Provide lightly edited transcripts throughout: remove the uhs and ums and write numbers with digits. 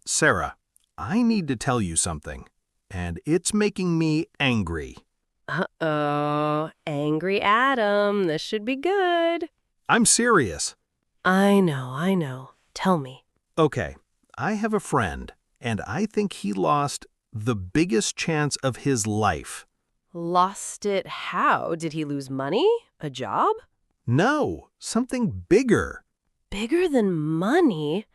Sarah, I need to tell you something, and it's making me angry. Uh-oh, angry Adam. This should be good. I'm serious. I know. Tell me. Okay, I have a friend, and I think he lost the biggest chance of his life. Lost it how? Did he lose money? A job? No, something bigger. Bigger than money?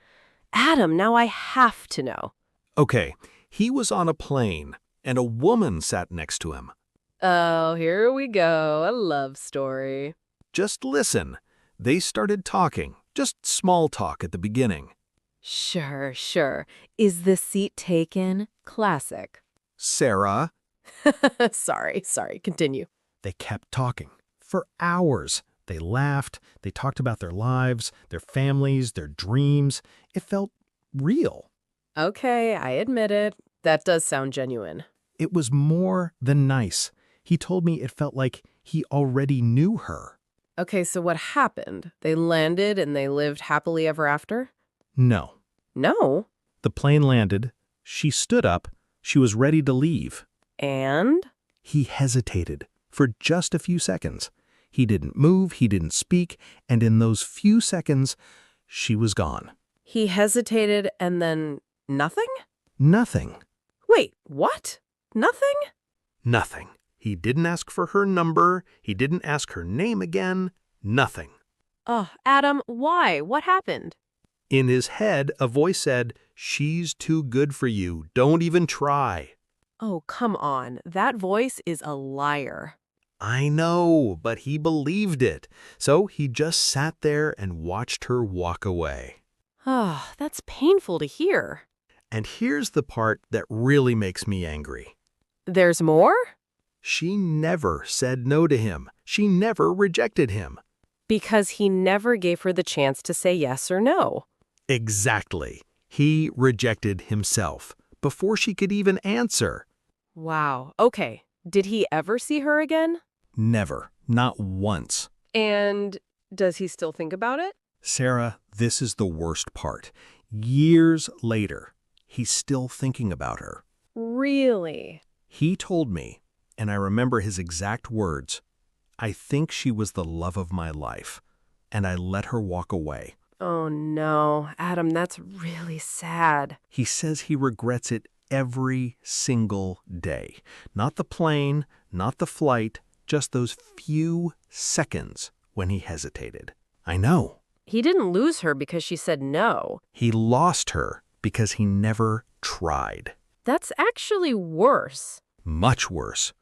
Adam, now I have to know. Okay, he was on a plane, and a woman sat next to him. Oh, here we go. A love story. Just listen. They started talking, just small talk at the beginning. Sure. Is the seat taken? Classic. Sarah. Sorry. Continue. They kept talking for hours. They laughed, they talked about their lives, their families, their dreams. It felt real. Okay, I admit it. That does sound genuine. It was more than nice. He told me it felt like he already knew her. Okay, so what happened? They landed and they lived happily ever after? No. No. The plane landed. She stood up. She was ready to leave. And? He hesitated for just a few seconds. He didn't move, he didn't speak, and in those few seconds, she was gone. He hesitated and then nothing? Nothing. Wait, what? Nothing? Nothing. He didn't ask for her number. He didn't ask her name again. Nothing. Oh, Adam, why? What happened? In his head, a voice said, "She's too good for you. Don't even try." Oh, come on. That voice is a liar. I know, but he believed it. So he just sat there and watched her walk away. Oh, that's painful to hear. And here's the part that really makes me angry. There's more? She never said no to him. She never rejected him. Because he never gave her the chance to say yes or no. Exactly. He rejected himself before she could even answer. Wow. Okay. Did he ever see her again? Never. Not once. And does he still think about it? Sarah, this is the worst part. Years later, he's still thinking about her. Really? He told me, and I remember his exact words, "I think she was the love of my life, and I let her walk away." Oh no, Adam, that's really sad. He says he regrets it every single day. Not the plane, not the flight, just those few seconds when he hesitated. I know. He didn't lose her because she said no. He lost her because he never tried. That's actually worse. Much worse.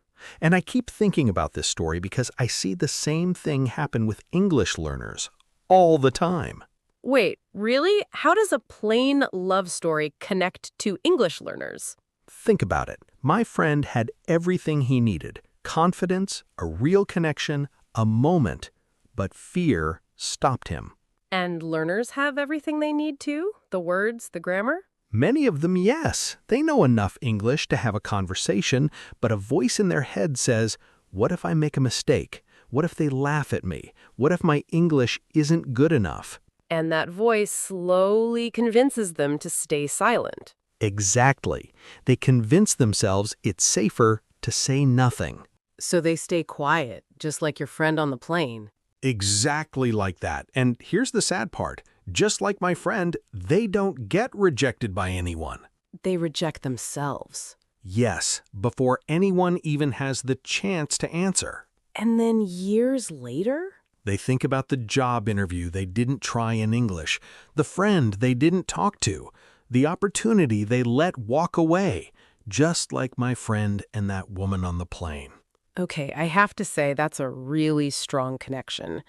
And I keep thinking about this story because I see the same thing happen with English learners all the time. Wait, really? How does a plain love story connect to English learners? Think about it. My friend had everything he needed. Confidence, a real connection, a moment. But fear stopped him. And learners have everything they need too? The words, the grammar? Many of them, yes. They know enough English to have a conversation, but a voice in their head says, "What if I make a mistake? What if they laugh at me? What if my English isn't good enough?" And that voice slowly convinces them to stay silent. Exactly. They convince themselves it's safer to say nothing. So they stay quiet, just like your friend on the plane. Exactly like that. And here's the sad part. Just like my friend, they don't get rejected by anyone. They reject themselves. Yes, before anyone even has the chance to answer. And then years later? They think about the job interview they didn't try in English, the friend they didn't talk to, the opportunity they let walk away, just like my friend and that woman on the plane. Okay, I have to say that's a really strong connection.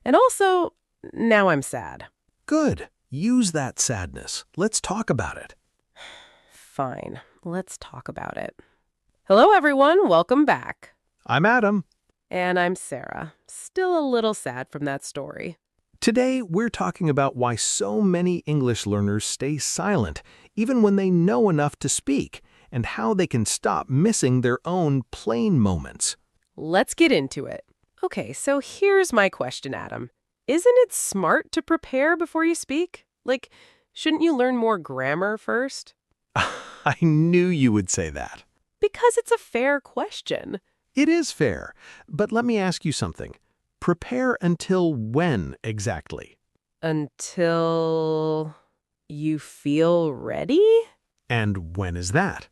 And also, now I'm sad. Good. Use that sadness. Let's talk about it. Fine, let's talk about it. Hello, everyone. Welcome back. I'm Adam. And I'm Sarah. Still a little sad from that story. Today, we're talking about why so many English learners stay silent, even when they know enough to speak, and how they can stop missing their own plane moments. Let's get into it. Okay, so here's my question, Adam. Isn't it smart to prepare before you speak? Like, Shouldn't you learn more grammar first? I knew you would say that. Because it's a fair question. It is fair, but let me ask you something. Prepare until when exactly? Until you feel ready? And when is that?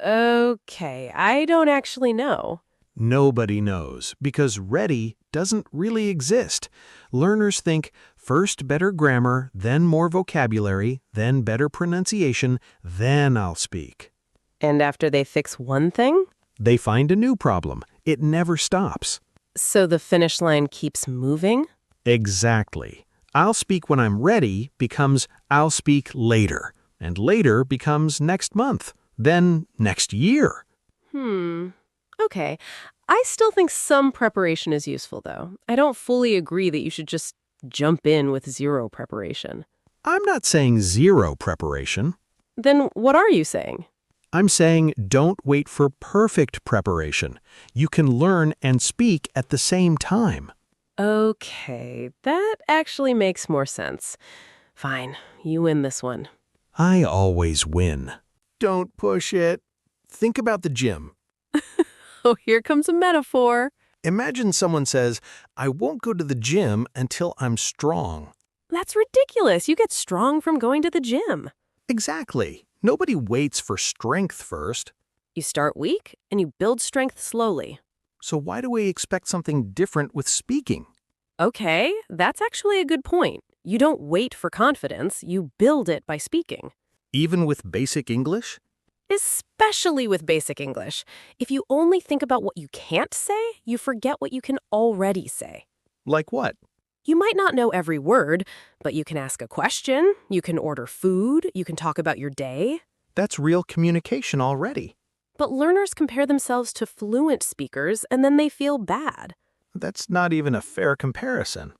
Okay, I don't actually know. Nobody knows, because ready doesn't really exist. Learners think first better grammar, then more vocabulary, then better pronunciation, then I'll speak. And after they fix one thing? They find a new problem. It never stops. So the finish line keeps moving? Exactly. I'll speak when I'm ready becomes I'll speak later, and later becomes next month, then next year. Okay. I still think some preparation is useful, though. I don't fully agree that you should just jump in with zero preparation. I'm not saying zero preparation. Then what are you saying? I'm saying don't wait for perfect preparation. You can learn and speak at the same time. Okay, that actually makes more sense. Fine, you win this one. I always win. Don't push it. Think about the gym. Oh, here comes a metaphor. Imagine someone says, I won't go to the gym until I'm strong. That's ridiculous. You get strong from going to the gym. Exactly. Nobody waits for strength first. You start weak and you build strength slowly. So why do we expect something different with speaking? Okay, that's actually a good point. You don't wait for confidence, you build it by speaking. Even with basic English? Especially with basic English. If you only think about what you can't say, you forget what you can already say. Like what? You might not know every word, but you can ask a question, you can order food, you can talk about your day. That's real communication already. But learners compare themselves to fluent speakers and then they feel bad. That's not even a fair comparison.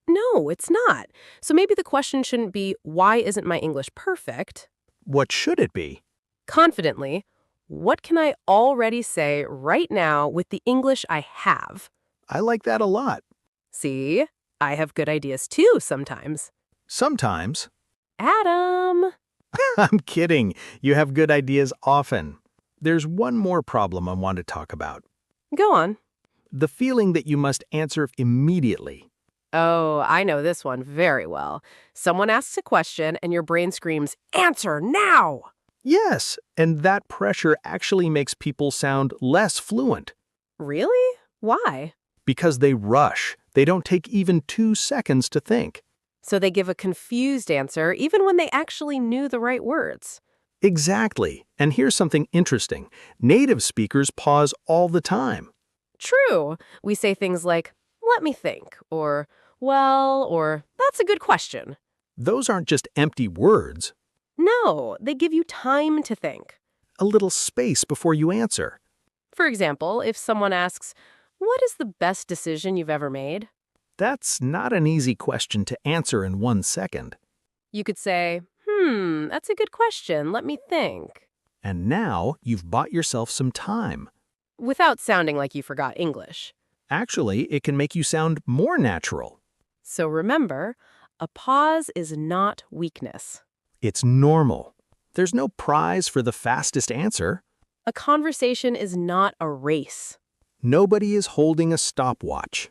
No, it's not. So maybe the question shouldn't be, why isn't my English perfect? What should it be? Confidently, what can I already say right now with the English I have? I like that a lot. See, I have good ideas too sometimes. Sometimes. Adam! I'm kidding. You have good ideas often. There's one more problem I want to talk about. Go on. The feeling that you must answer immediately. Oh, I know this one very well. Someone asks a question and your brain screams, "Answer now!" Yes, and that pressure actually makes people sound less fluent. Really? Why? Because they rush. They don't take even 2 seconds to think. So they give a confused answer even when they actually knew the right words. Exactly. And here's something interesting. Native speakers pause all the time. True. We say things like, "Let me think," or "Well," or "That's a good question." Those aren't just empty words. No, they give you time to think. A little space before you answer. For example, if someone asks, "What is the best decision you've ever made?" That's not an easy question to answer in 1 second. You could say, that's a good question. Let me think." And now you've bought yourself some time. Without sounding like you forgot English. Actually, it can make you sound more natural. So remember, a pause is not weakness. It's normal. There's no prize for the fastest answer. A conversation is not a race. Nobody is holding a stopwatch.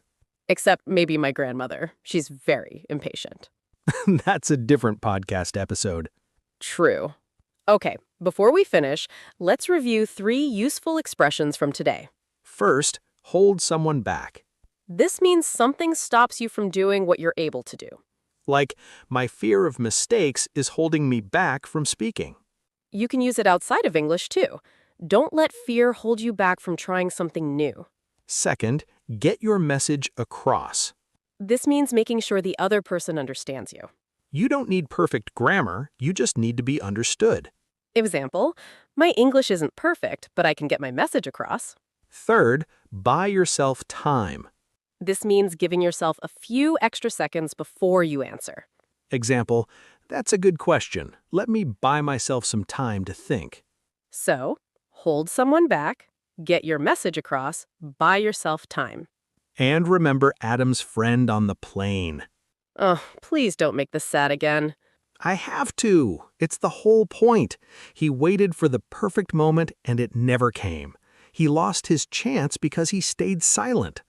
Except maybe my grandmother. She's very impatient. That's a different podcast episode. True. Okay, before we finish, let's review 3 useful expressions from today. First, hold someone back. This means something stops you from doing what you're able to do. Like, my fear of mistakes is holding me back from speaking. You can use it outside of English, too. Don't let fear hold you back from trying something new. Second, get your message across. This means making sure the other person understands you. You don't need perfect grammar, you just need to be understood. Example, my English isn't perfect, but I can get my message across. Third, buy yourself time. This means giving yourself a few extra seconds before you answer. Example, that's a good question. Let me buy myself some time to think. So, hold someone back, get your message across, buy yourself time. And remember Adam's friend on the plane. Oh, please don't make this sad again. I have to. It's the whole point. He waited for the perfect moment and it never came. He lost his chance because he stayed silent.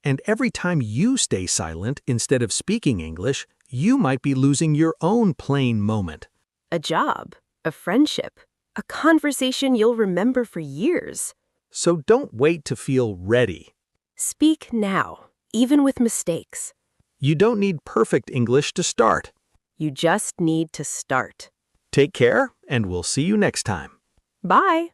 And every time you stay silent instead of speaking English, you might be losing your own plain moment. A job, a friendship, a conversation you'll remember for years. So don't wait to feel ready. Speak now, even with mistakes. You don't need perfect English to start. You just need to start. Take care, and we'll see you next time. Bye.